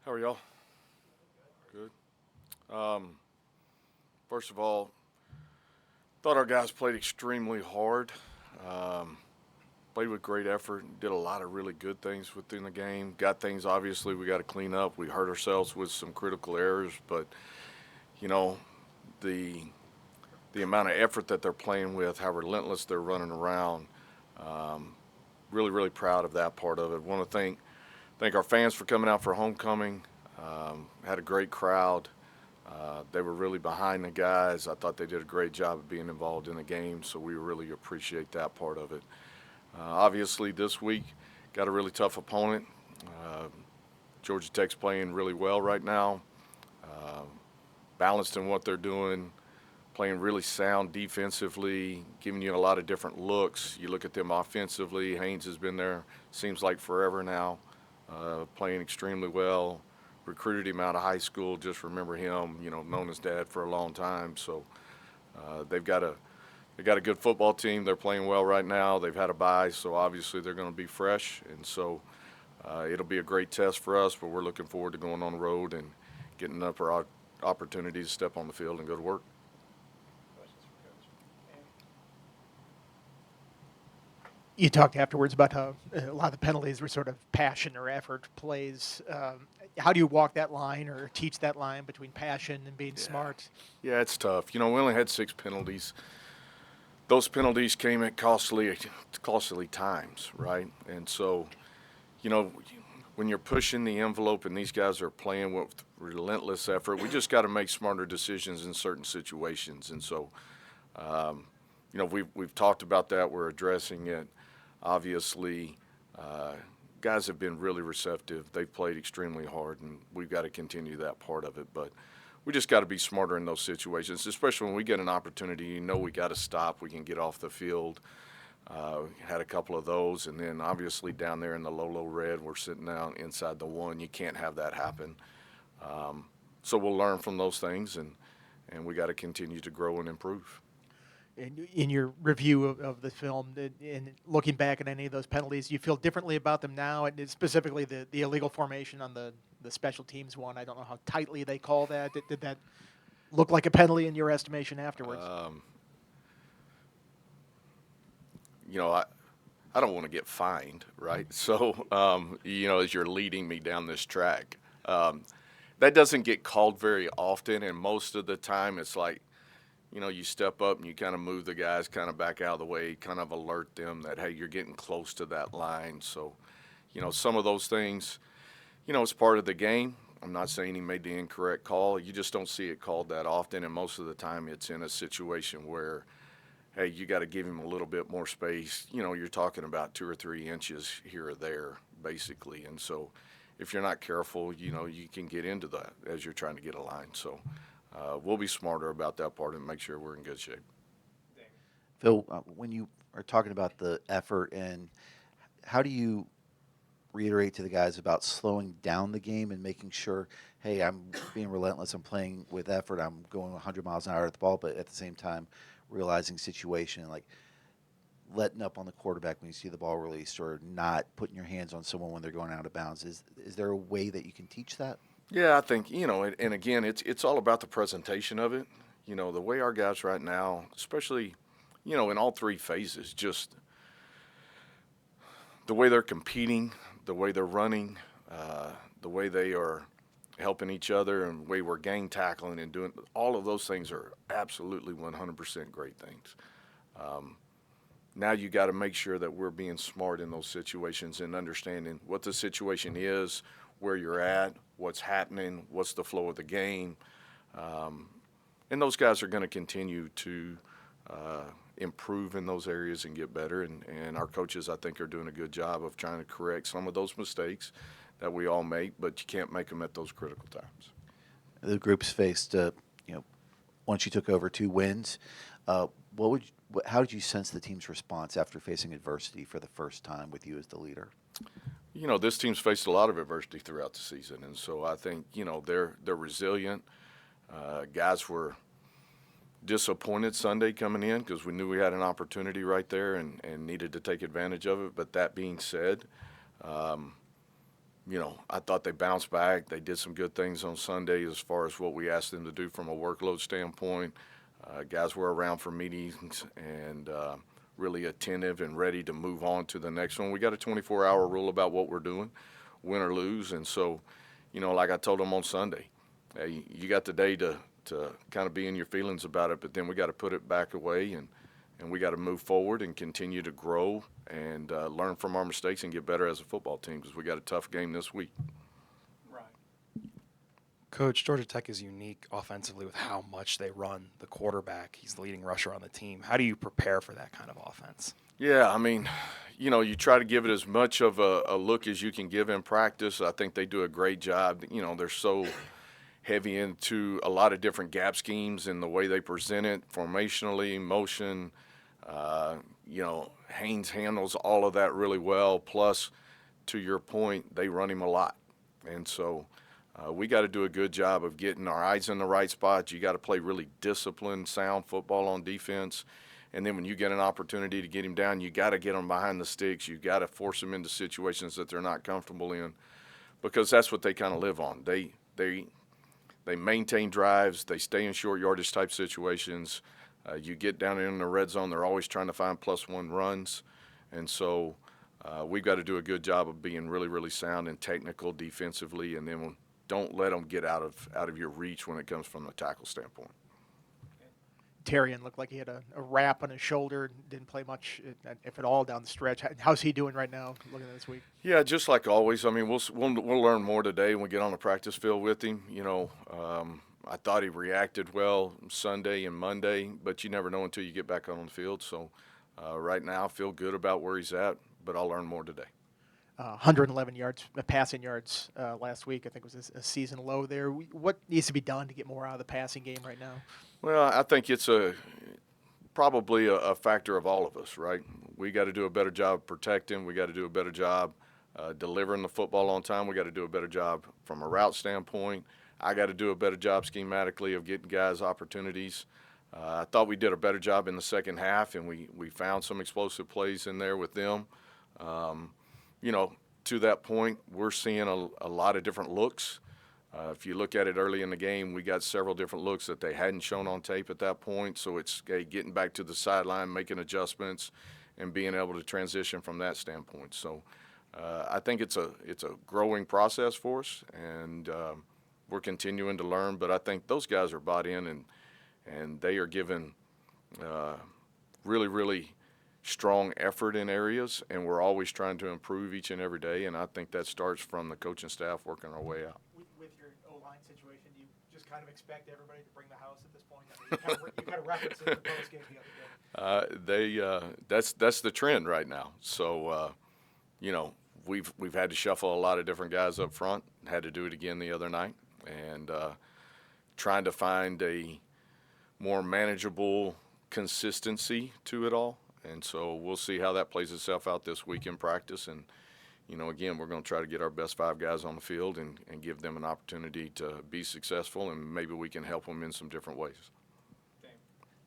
How are y'all? Good. First of all, thought our guys played extremely hard. Um, Played with great effort. Did a lot of really good things within the game. Got things obviously we got to clean up. We hurt ourselves with some critical errors, but you know the the amount of effort that they're playing with, how relentless they're running around. Um, really proud of that part of it. Want to thank our fans for coming out for homecoming. Had a great crowd. They were really behind the guys. I thought they did a great job of being involved in the game, so we really appreciate that part of it. Obviously, this week got a really tough opponent. Uh, Georgia Tech's playing really well right now, uh, balanced in what they're doing, playing really sound defensively, giving you a lot of different looks. You look at them offensively. Haynes has been there, seems like forever now, playing extremely well. Recruited him out of high school. Just remember him, known his dad for a long time. So they got a good football team. They're playing well right now. They've had a bye, so obviously they're going to be fresh, and so it'll be a great test for us. But we're looking forward to going on the road and getting up our opportunities to step on the field and go to work. You talked afterwards about how a lot of the penalties were sort of passion or effort plays. How do you walk that line or teach that line between passion and being smart? Yeah, it's tough. We only had 6 penalties. Those penalties came at costly times, right? And so, you know, when you're pushing the envelope and these guys are playing with relentless effort, we just got to make smarter decisions in certain situations. And so, um, we've talked about that. We're addressing it. Obviously, uh, guys have been really receptive. They've played extremely hard, and we've got to continue that part of it. But we just got to be smarter in those situations, especially when we get an opportunity. We got to stop. We can get off the field. Had a couple of those, and then obviously down there in the low red, we're sitting down inside the one. You can't have that happen. So we'll learn from those things, and we got to continue to grow and improve. In your review of the film, and looking back at any of those penalties, you feel differently about them now, and specifically the illegal formation on the special teams one. I don't know how tightly they call that. Did that look like a penalty in your estimation afterwards? I don't want to get fined, right? So, as you're leading me down this track, that doesn't get called very often, and most of the time it's like, you step up and you kind of move the guys kind of back out of the way, kind of alert them that, hey, you're getting close to that line. So, some of those things, it's part of the game. I'm not saying he made the incorrect call. You just don't see it called that often, and most of the time it's in a situation where, hey, you got to give him a little bit more space. You're talking about 2 or 3 inches here or there, basically. And so if you're not careful, you can get into that as you're trying to get a line. So we'll be smarter about that part and make sure we're in good shape. Phil, when you are talking about the effort, and how do you reiterate to the guys about slowing down the game and making sure, hey, I'm being relentless, I'm playing with effort, I'm going 100 miles an hour at the ball, but at the same time realizing situation, like letting up on the quarterback when you see the ball released, or not putting your hands on someone when they're going out of bounds? Is there a way that you can teach that? Yeah, I think, and again, it's all about the presentation of it. The way our guys right now, especially, in all 3 phases, just the way they're competing, the way they're running, the way they are helping each other, and the way we're gang tackling and doing all of those things are absolutely 100% great things. Now you got to make sure that we're being smart in those situations and understanding what the situation is, where you're at, what's happening, what's the flow of the game. And those guys are going to continue to improve in those areas and get better. And our coaches, I think, are doing a good job of trying to correct some of those mistakes that we all make, but you can't make them at those critical times. The group's faced, once you took over 2 wins, how did you sense the team's response after facing adversity for the first time with you as the leader? This team's faced a lot of adversity throughout the season, and so I think they're resilient. Guys were disappointed Sunday coming in because we knew we had an opportunity right there and needed to take advantage of it. But that being said, I thought they bounced back. They did some good things on Sunday as far as what we asked them to do from a workload standpoint. Guys were around for meetings and really attentive and ready to move on to the next one. We got a 24-hour rule about what we're doing, win or lose. And so, like I told them on Sunday, hey, you got the day to kind of be in your feelings about it, but then we got to put it back away and we got to move forward and continue to grow and learn from our mistakes and get better as a football team because we got a tough game this week. Coach, Georgia Tech is unique offensively with how much they run the quarterback. He's the leading rusher on the team. How do you prepare for that kind of offense? Yeah, I mean, you try to give it as much of a look as you can give in practice. I think they do a great job. They're so heavy into a lot of different gap schemes and the way they present it, formationally, motion. Haynes handles all of that really well. Plus, to your point, they run him a lot. And so we got to do a good job of getting our eyes in the right spots. You got to play really disciplined, sound football on defense. And then when you get an opportunity to get him down, you got to get them behind the sticks. You got to force them into situations that they're not comfortable in because that's what they kind of live on. They maintain drives. They stay in short yardage type situations. You get down in the red zone, they're always trying to find +1 runs. And so we've got to do a good job of being really, really sound and technical defensively, and then don't let them get out of your reach when it comes from the tackle standpoint. Terrian looked like he had a wrap on his shoulder, didn't play much, if at all, down the stretch. How's he doing right now, looking at this week? Yeah, just like always. I mean, we'll learn more today when we get on the practice field with him. I thought he reacted well Sunday and Monday, but you never know until you get back on the field. So right now I feel good about where he's at, but I'll learn more today. 111 yards, passing yards last week. I think was a season low there. What needs to be done to get more out of the passing game right now? Well, I think it's probably a factor of all of us, right? We got to do a better job protecting. We got to do a better job delivering the football on time. We got to do a better job from a route standpoint. I got to do a better job schematically of getting guys opportunities. I thought we did a better job in the second half, and we found some explosive plays in there with them. To that point, we're seeing a lot of different looks. If you look at it early in the game, we got several different looks that they hadn't shown on tape at that point. So it's getting back to the sideline, making adjustments, and being able to transition from that standpoint. So I think it's a growing process for us, and we're continuing to learn. But I think those guys are bought in, and they are given really, really strong effort in areas, and we're always trying to improve each and every day. And I think that starts from the coaching staff working our way out. With your O-line situation, you just kind of expect everybody to bring the house at this point. I mean, you kind of referenced it in the post game the other day. That's the trend right now. So we've had to shuffle a lot of different guys up front. Had to do it again the other night, and trying to find a more manageable consistency to it all. And so we'll see how that plays itself out this week in practice. And, again, we're going to try to get our best 5 guys on the field and give them an opportunity to be successful, and maybe we can help them in some different ways.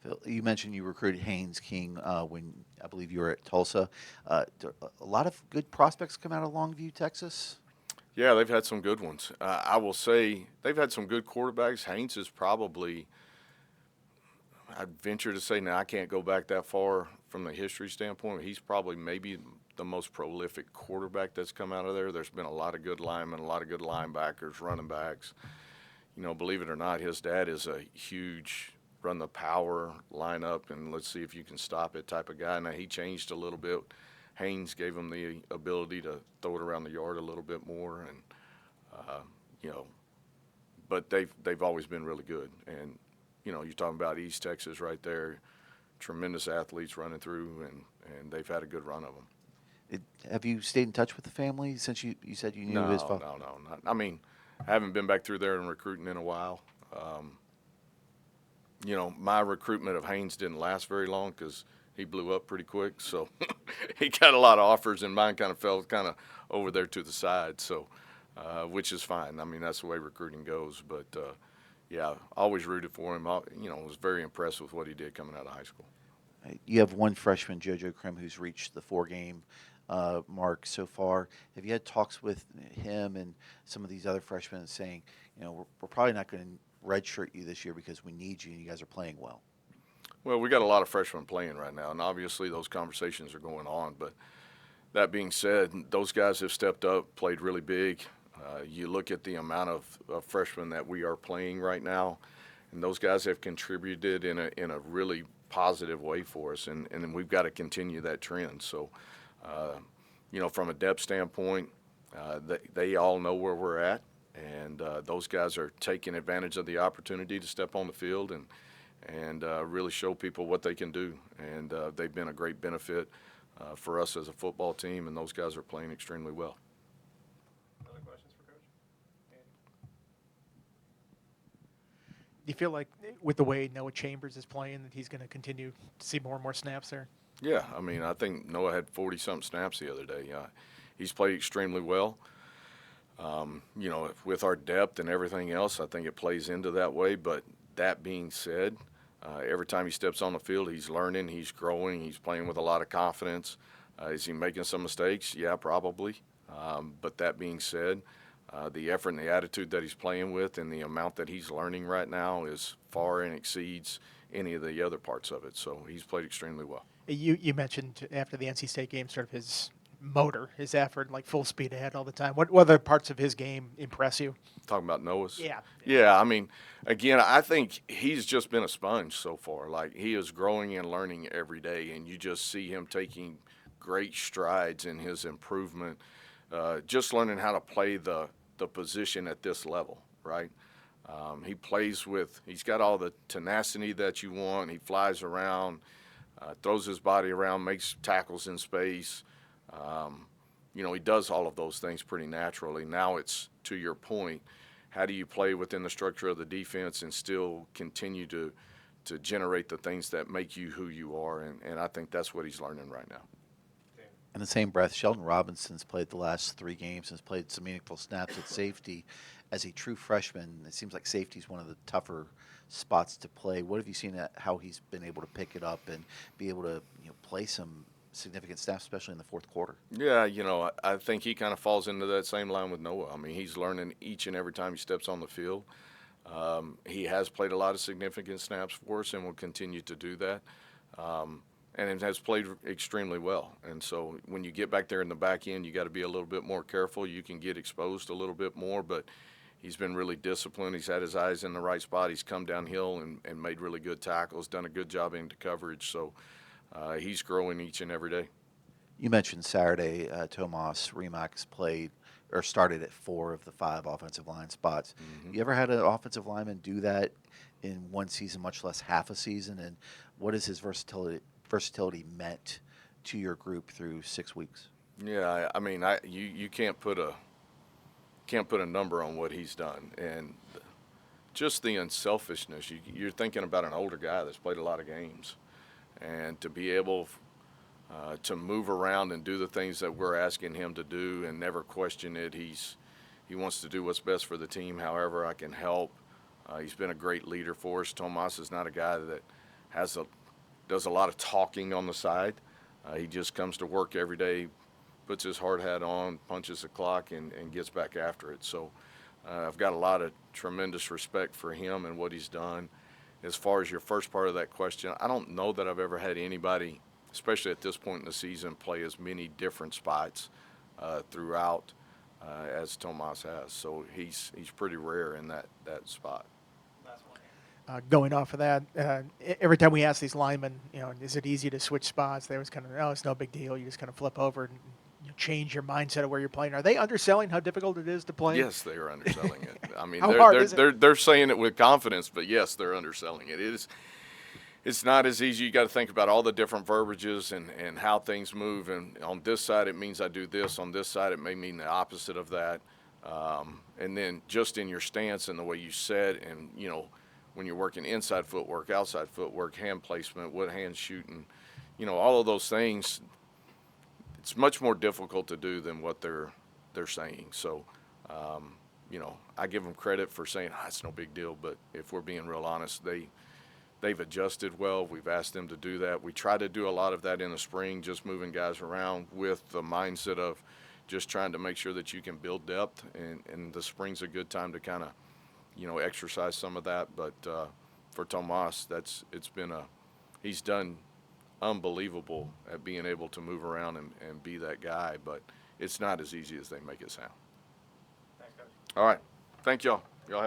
Phil, you mentioned you recruited Haynes King when I believe you were at Tulsa. A lot of good prospects come out of Longview, Texas. Yeah, they've had some good ones. I will say they've had some good quarterbacks. Haynes is probably, I'd venture to say, now I can't go back that far from the history standpoint. He's probably maybe the most prolific quarterback that's come out of there. There's been a lot of good linemen, a lot of good linebackers, running backs. Believe it or not, his dad is a huge run the power lineup and let's see if you can stop it type of guy. Now, he changed a little bit. Haynes gave him the ability to throw it around the yard a little bit more, and but they've always been really good. And you're talking about East Texas right there, tremendous athletes running through, and they've had a good run of them. Have you stayed in touch with the family since you said you knew his father? No, not. I mean, I haven't been back through there and recruiting in a while. My recruitment of Haynes didn't last very long because he blew up pretty quick. So he got a lot of offers, and mine kind of fell kind of over there to the side. So, which is fine. I mean, that's the way recruiting goes. But yeah, always rooted for him. Was very impressed with what he did coming out of high school. You have one freshman, JoJo Krim, who's reached the 4-game Mark, so far. Have you had talks with him and some of these other freshmen saying, we're probably not going to redshirt you this year because we need you and you guys are playing well? Well, we got a lot of freshmen playing right now, and obviously those conversations are going on. But that being said, those guys have stepped up, played really big. You look at the amount of freshmen that we are playing right now, and those guys have contributed in a really positive way for us, and we've got to continue that trend. So, from a depth standpoint, they all know where we're at, and those guys are taking advantage of the opportunity to step on the field and really show people what they can do. And they've been a great benefit for us as a football team, and those guys are playing extremely well. Other questions for Coach? Do you feel like with the way Noah Chambers is playing that he's going to continue to see more and more snaps there? Yeah, I mean, I think Noah had 40-something snaps the other day. He's played extremely well. With our depth and everything else, I think it plays into that way. But that being said, every time he steps on the field, he's learning, he's growing, he's playing with a lot of confidence. Is he making some mistakes? Yeah, probably. But that being said, the effort and the attitude that he's playing with and the amount that he's learning right now is far and exceeds any of the other parts of it. So he's played extremely well. You mentioned after the NC State game sort of his motor, his effort, like full speed ahead all the time. What other parts of his game impress you? Talking about Noah's? Yeah. Yeah, I mean, again, I think he's just been a sponge so far. Like, he is growing and learning every day, and you just see him taking great strides in his improvement, just learning how to play the position at this level, right? He's got all the tenacity that you want. He flies around, throws his body around, makes tackles in space. He does all of those things pretty naturally. Now it's, to your point, how do you play within the structure of the defense and still continue to generate the things that make you who you are? And I think that's what he's learning right now. In the same breath, Sheldon Robinson's played the last 3 games and has played some meaningful snaps at safety. As a true freshman, it seems like safety is one of the tougher spots to play. What have you seen at how he's been able to pick it up and be able to play some significant snaps, especially in the fourth quarter? Yeah, I think he kind of falls into that same line with Noah. I mean, he's learning each and every time he steps on the field. He has played a lot of significant snaps for us and will continue to do that. And has played extremely well. And so when you get back there in the back end, you got to be a little bit more careful. You can get exposed a little bit more, but he's been really disciplined. He's had his eyes in the right spot. He's come downhill and made really good tackles, done a good job into coverage. So he's growing each and every day. You mentioned Saturday, Tomas Remax started at 4 of the 5 offensive line spots. Mm-hmm. You ever had an offensive lineman do that in one season, much less half a season? And what has his versatility meant to your group through 6 weeks? Yeah, I mean, you can't put a number on what he's done, and just the unselfishness. You're thinking about an older guy that's played a lot of games, and to be able to move around and do the things that we're asking him to do and never question it. He wants to do what's best for the team. However I can help. He's been a great leader for us. Tomas is not a guy that does a lot of talking on the side. He just comes to work every day, puts his hard hat on, punches the clock, and gets back after it. So I've got a lot of tremendous respect for him and what he's done. As far as your first part of that question, I don't know that I've ever had anybody, especially at this point in the season, play as many different spots throughout as Tomas has. So he's pretty rare in that spot. Going off of that, every time we ask these linemen, is it easy to switch spots? They always kind of, it's no big deal. You just kind of flip over and you change your mindset of where you're playing. Are they underselling how difficult it is to play? Yes, they are underselling it. I mean, How hard is it? they're saying it with confidence, but yes, they're underselling it. It's not as easy. You got to think about all the different verbiages and how things move. And on this side, it means I do this. On this side, it may mean the opposite of that. And then just in your stance and the way you set and, when you're working inside footwork, outside footwork, hand placement, what hand shooting, all of those things, it's much more difficult to do than what they're saying. So, I give them credit for saying, it's no big deal. But if we're being real honest, they they've adjusted well. We've asked them to do that. We try to do a lot of that in the spring, just moving guys around with the mindset of just trying to make sure that you can build depth. And the spring's a good time to kind of, exercise some of that. But for Tomas, he's done unbelievable at being able to move around and be that guy. But it's not as easy as they make it sound. Thanks, Coach. All right. Thank y'all. Y'all have